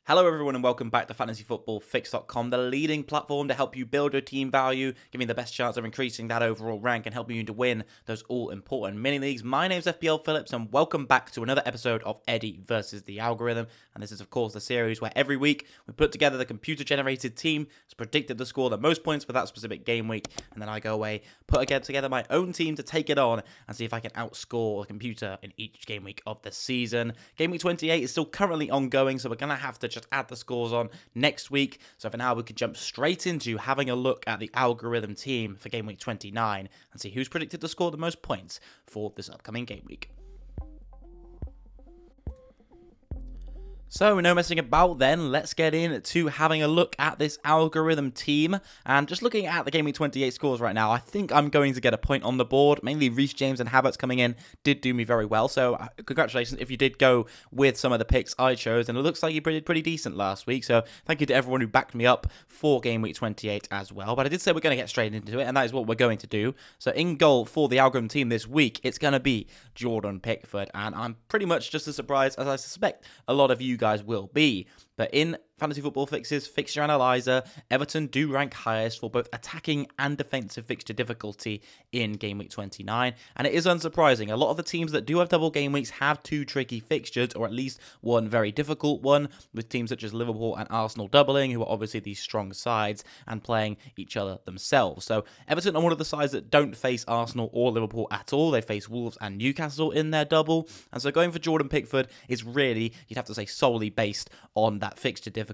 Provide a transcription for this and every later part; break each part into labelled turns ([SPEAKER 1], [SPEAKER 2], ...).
[SPEAKER 1] Hello everyone and welcome back to FantasyFootballFix.com, the leading platform to help you build your team value, giving you the best chance of increasing that overall rank and helping you to win those all-important mini-leagues. My name's FPL Phillips and welcome back to another episode of Eddie versus the Algorithm. And this is of course the series where every week we put together the computer-generated team that's predicted to score the most points for that specific game week. And then I go away, put together my own team to take it on and see if I can outscore the computer in each game week of the season. Game week 28 is still currently ongoing, so we're going to have to just add the scores on next week. So for now, we could jump straight into having a look at the algorithm team for game week 29 and see who's predicted to score the most points for this upcoming game week. So, no messing about then, let's get into having a look at this algorithm team. And just looking at the Game Week 28 scores right now, I think I'm going to get a point on the board. Mainly Reece James and Havertz coming in did do me very well. So, congratulations if you did go with some of the picks I chose. And it looks like you did pretty decent last week. So, thank you to everyone who backed me up for Game Week 28 as well. But I did say we're going to get straight into it, and that is what we're going to do. So, in goal for the algorithm team this week, it's going to be Jordan Pickford. And I'm pretty much just as surprised as I suspect a lot of you guys will be. But in Fantasy Football Fix's Fixture Analyzer, Everton do rank highest for both attacking and defensive fixture difficulty in Game Week 29. And it is unsurprising. A lot of the teams that do have double game weeks have two tricky fixtures, or at least one very difficult one, with teams such as Liverpool and Arsenal doubling, who are obviously these strong sides, and playing each other themselves. So Everton are one of the sides that don't face Arsenal or Liverpool at all. They face Wolves and Newcastle in their double. And so going for Jordan Pickford is really, you'd have to say, solely based on that fixture difficulty.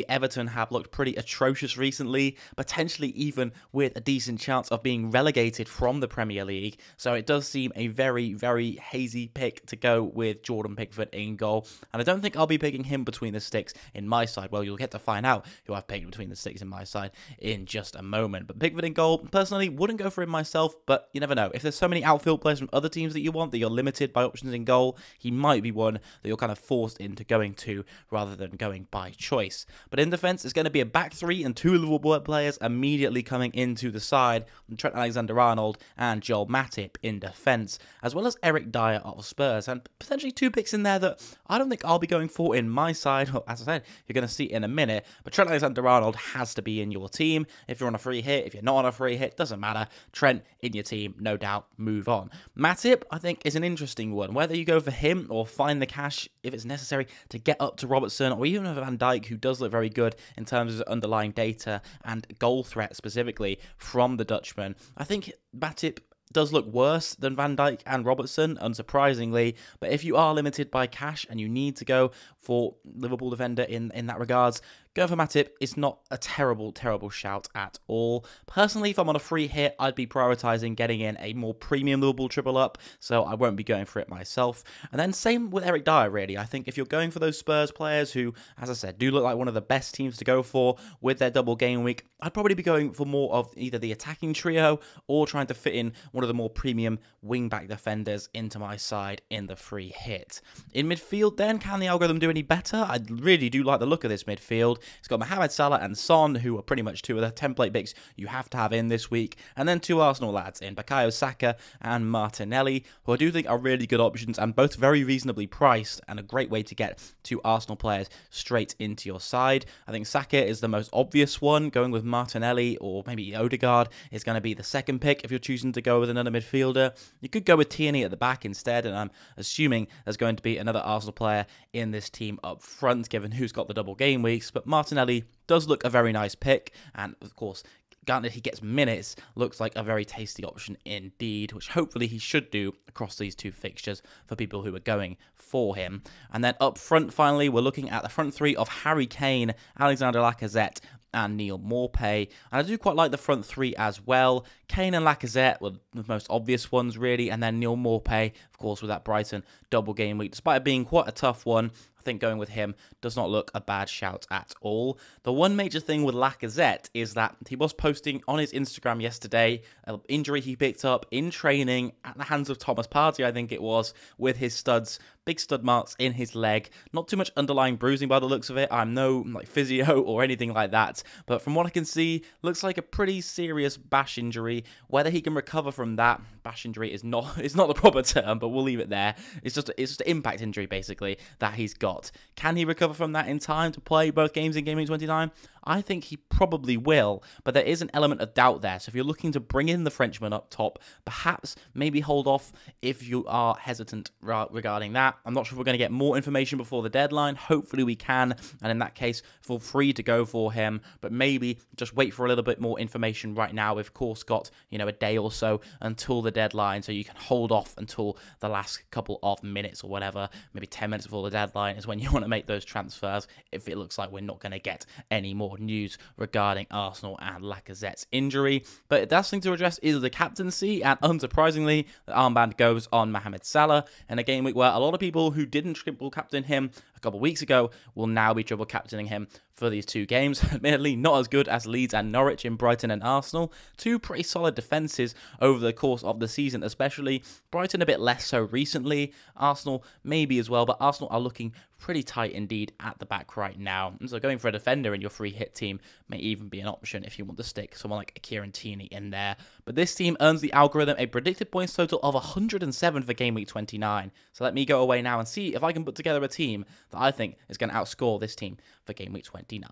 [SPEAKER 1] Everton have looked pretty atrocious recently, potentially even with a decent chance of being relegated from the Premier League. So it does seem a very, very hazy pick to go with Jordan Pickford in goal. And I don't think I'll be picking him between the sticks in my side. Well, you'll get to find out who I've picked between the sticks in my side in just a moment. But Pickford in goal, personally, wouldn't go for him myself, but you never know. If there's so many outfield players from other teams that you want, that you're limited by options in goal, he might be one that you're kind of forced into going to rather than going by choice. But in defence, it's going to be a back three and two Liverpool players immediately coming into the side. Trent Alexander-Arnold and Joel Matip in defence, as well as Eric Dyer of Spurs. And potentially two picks in there that I don't think I'll be going for in my side. Well, as I said, you're going to see in a minute. But Trent Alexander-Arnold has to be in your team. If you're on a free hit, if you're not on a free hit, doesn't matter. Trent in your team, no doubt, move on. Matip, I think, is an interesting one. Whether you go for him or find the cash, if it's necessary, to get up to Robertson or even Van Dijk, who does look very good in terms of underlying data and goal threat specifically from the Dutchman. I think Matip does look worse than Van Dijk and Robertson, unsurprisingly. But if you are limited by cash and you need to go for Liverpool defender in that regards, going for Matip is not a terrible shout at all. Personally, if I'm on a free hit, I'd be prioritising getting in a more premium Liverpool triple up, so I won't be going for it myself. And then same with Eric Dyer, really. I think if you're going for those Spurs players who, as I said, do look like one of the best teams to go for with their double game week, I'd probably be going for more of either the attacking trio or trying to fit in one of the more premium wing-back defenders into my side in the free hit. In midfield then, can the algorithm do any better? I really do like the look of this midfield. It's got Mohamed Salah and Son, who are pretty much two of the template picks you have to have in this week. And then two Arsenal lads in Bukayo Saka and Martinelli, who I do think are really good options and both very reasonably priced and a great way to get two Arsenal players straight into your side. I think Saka is the most obvious one. Going with Martinelli or maybe Odegaard is going to be the second pick if you're choosing to go with another midfielder. You could go with Tierney at the back instead, and I'm assuming there's going to be another Arsenal player in this team up front, given who's got the double game weeks. But Martinelli does look a very nice pick, and of course, granted he gets minutes, looks like a very tasty option indeed, which hopefully he should do across these two fixtures for people who are going for him. And then up front, finally, we're looking at the front three of Harry Kane, Alexander Lacazette, and Neal Maupay. And I do quite like the front three as well. Kane and Lacazette were the most obvious ones, really, and then Neal Maupay, of course, with that Brighton double game week. Despite it being quite a tough one, I think going with him does not look a bad shout at all. The one major thing with Lacazette is that he was posting on his Instagram yesterday an injury he picked up in training at the hands of Thomas Partey, I think it was, with his studs, big stud marks in his leg. Not too much underlying bruising by the looks of it. I'm no physio or anything like that, but from what I can see, looks like a pretty serious bash injury. Whether he can recover from that bash injury is not the proper term, but we'll leave it there. It's just an impact injury basically that he's got. not. Can he recover from that in time to play both games in Game Week 29? I think he probably will, but there is an element of doubt there. So if you're looking to bring in the Frenchman up top, perhaps maybe hold off if you are hesitant regarding that. I'm not sure if we're going to get more information before the deadline. Hopefully we can, and in that case, feel free to go for him, but maybe just wait for a little bit more information right now. We've, of course, got, a day or so until the deadline, so you can hold off until the last couple of minutes or whatever, maybe 10 minutes before the deadline is when you want to make those transfers if it looks like we're not going to get any more news regarding Arsenal and Lacazette's injury. But that's thing to address is the captaincy, and unsurprisingly, the armband goes on Mohamed Salah in a game week where a lot of people who didn't triple captain him a couple of weeks ago will now be triple captaining him for these two games. Admittedly, not as good as Leeds and Norwich in Brighton and Arsenal. Two pretty solid defences over the course of the season, especially. Brighton a bit less so recently. Arsenal maybe as well, but Arsenal are looking pretty tight indeed at the back right now. And so going for a defender in your free hit team may even be an option if you want to stick someone like a Kieran Tierney in there. But this team earns the algorithm a predicted points total of 107 for Game Week 29. So let me go away now and see if I can put together a team that I think is going to outscore this team for Game Week 29.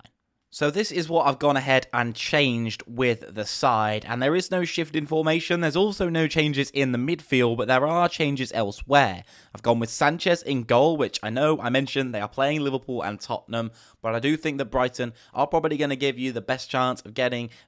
[SPEAKER 1] So this is what I've gone ahead and changed with the side, and there is no shift in formation. There's also no changes in the midfield, but there are changes elsewhere. I've gone with Sanchez in goal, which I know I mentioned they are playing Liverpool and Tottenham, but I do think that Brighton are probably going to give you the best chance of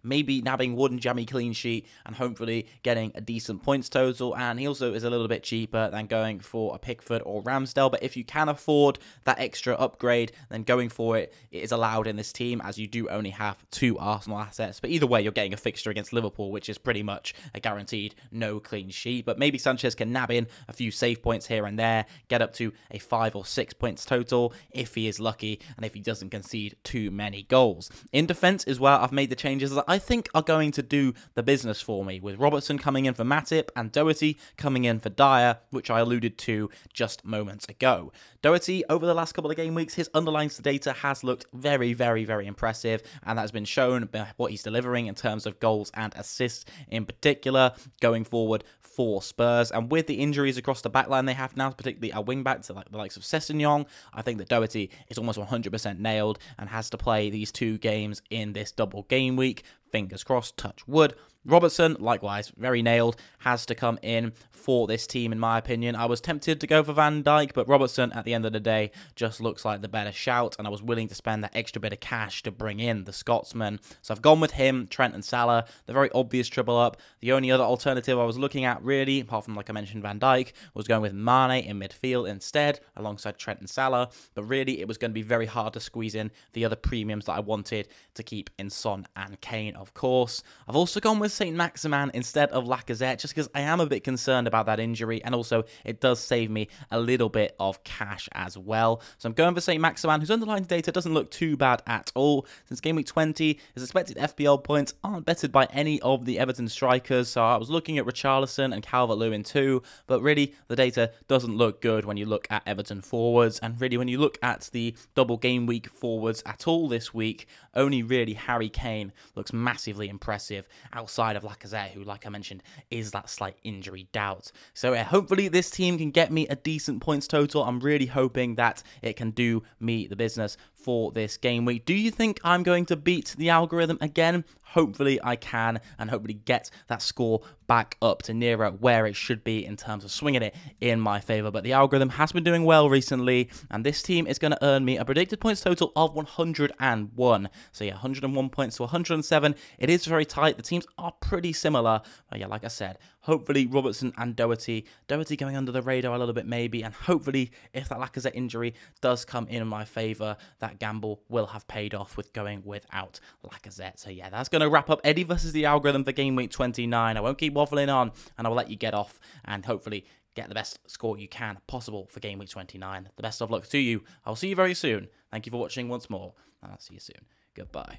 [SPEAKER 1] maybe nabbing one jammy clean sheet and hopefully getting a decent points total. And he also is a little bit cheaper than going for a Pickford or Ramsdale, but if you can afford that extra upgrade, then going for it is allowed in this team, as you do only have two Arsenal assets. But either way, you're getting a fixture against Liverpool, which is pretty much a guaranteed no clean sheet. But maybe Sanchez can nab in a few save points here and there, get up to a 5 or 6 points total if he is lucky and if he doesn't concede too many goals. In defence as well, I've made the changes that I think are going to do the business for me, with Robertson coming in for Matip and Doherty coming in for Dyer, which I alluded to just moments ago. Doherty, over the last couple of game weeks, his underlying data has looked very, very, very impressive, and that's been shown by what he's delivering in terms of goals and assists in particular going forward for Spurs. And with the injuries across the backline they have now, particularly a wing-back to the likes of Sessegnon, I think that Doherty is almost 100% nailed and has to play these two games in this double game week. Fingers crossed, touch wood. Robertson, likewise, very nailed, has to come in for this team, in my opinion. I was tempted to go for Van Dijk, but Robertson, at the end of the day, just looks like the better shout, and I was willing to spend that extra bit of cash to bring in the Scotsman. So I've gone with him, Trent and Salah, the very obvious triple up. The only other alternative I was looking at, really, apart from, like I mentioned, Van Dijk, was going with Mane in midfield instead, alongside Trent and Salah. But really, it was going to be very hard to squeeze in the other premiums that I wanted to keep in Son and Kane, of course. I've also gone with St. Maximin instead of Lacazette, just because I am a bit concerned about that injury, and also it does save me a little bit of cash as well. So I'm going for St. Maximin, whose underlying data doesn't look too bad at all. Since game week 20, his expected FPL points aren't bettered by any of the Everton strikers, so I was looking at Richarlison and Calvert-Lewin too, but really the data doesn't look good when you look at Everton forwards, and really when you look at the double game week forwards at all this week, only really Harry Kane looks massively impressive outside of Lacazette, who, like I mentioned, is that slight injury doubt. So hopefully this team can get me a decent points total. I'm really hoping that it can do me the business for this game week. Do you think I'm going to beat the algorithm again? Hopefully I can, and hopefully get that score back up to nearer where it should be in terms of swinging it in my favour. But the algorithm has been doing well recently, and this team is going to earn me a predicted points total of 101. So yeah, 101 points to 107. It is very tight. The teams are pretty similar. But yeah, like I said, hopefully Robertson and Doherty going under the radar a little bit maybe, and hopefully if that Lacazette injury does come in my favour, that gamble will have paid off with going without Lacazette. So yeah, that's going to wrap up Eddie versus the algorithm for game week 29. I won't keep waffling on, and I will let you get off and hopefully get the best score you can possible for game week 29. The best of luck to you. I'll see you very soon. Thank you for watching once more, and I'll see you soon. Goodbye.